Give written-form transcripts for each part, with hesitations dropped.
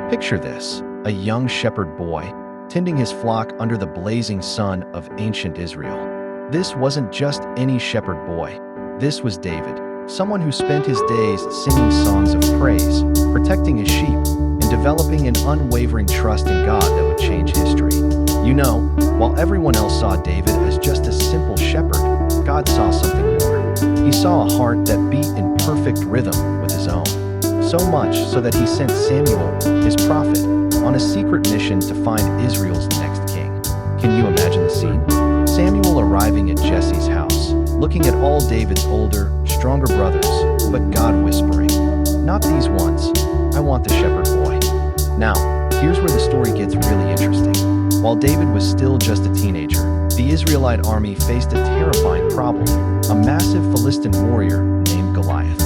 Picture this, a young shepherd boy, tending his flock under the blazing sun of ancient Israel. This wasn't just any shepherd boy. This was David, someone who spent his days singing songs of praise, protecting his sheep, and developing an unwavering trust in God that would change history. You know, while everyone else saw David as just a simple shepherd, God saw something more. He saw a heart that beat in perfect rhythm with his own. So much so that he sent Samuel, his prophet, on a secret mission to find Israel's next king. Can you imagine the scene? Samuel arriving at Jesse's house, looking at all David's older, stronger brothers, but God whispering, "Not these ones. I want the shepherd boy." Now, here's where the story gets really interesting. While David was still just a teenager, the Israelite army faced a terrifying problem, a massive Philistine warrior named Goliath.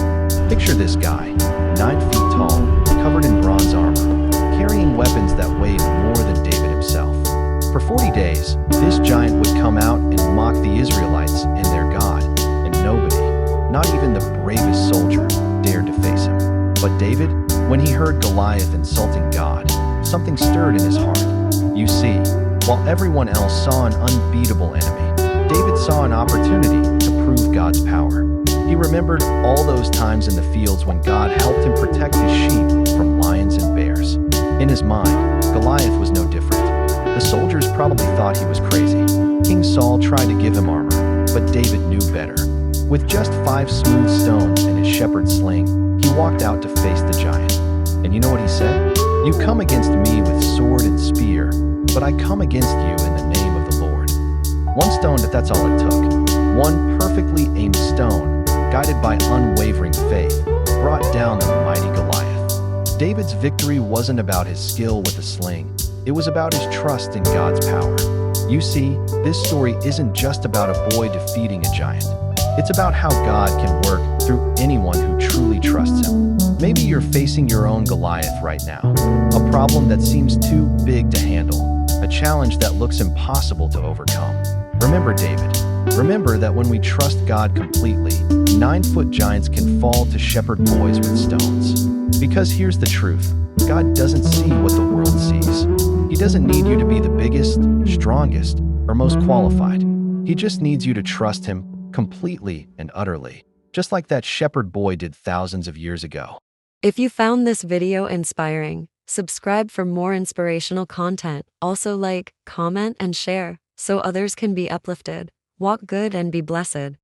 Picture this guy, 9 feet tall, covered in bronze armor, carrying weapons that weighed more than David himself. For 40 days, this giant would come out and mock the Israelites and their God, and nobody, not even the bravest soldier, dared to face him. But David, when he heard Goliath insulting God, something stirred in his heart. You see, while everyone else saw an unbeatable enemy, David saw an opportunity to prove God's power. He remembered all those times in the fields when God helped him protect his sheep from lions and bears. In his mind, Goliath was no different. The soldiers probably thought he was crazy. King Saul tried to give him armor, but David knew better. With just 5 smooth stones and his shepherd's sling, he walked out to face the giant. And you know what he said? "You come against me with sword and spear, but I come against you in the name of the Lord." One stone, that's all it took. One perfectly aimed stone, guided by unwavering faith, brought down the mighty Goliath. David's victory wasn't about his skill with a sling. It was about his trust in God's power. You see, this story isn't just about a boy defeating a giant. It's about how God can work through anyone who truly trusts him. Maybe you're facing your own Goliath right now, a problem that seems too big to handle, a challenge that looks impossible to overcome. Remember David. Remember that when we trust God completely, 9-foot giants can fall to shepherd boys with stones. Because here's the truth, God doesn't see what the world sees. He doesn't need you to be the biggest, strongest, or most qualified. He just needs you to trust him completely and utterly, just like that shepherd boy did thousands of years ago. If you found this video inspiring, subscribe for more inspirational content. Also like, comment, and share so others can be uplifted. Walk good and be blessed.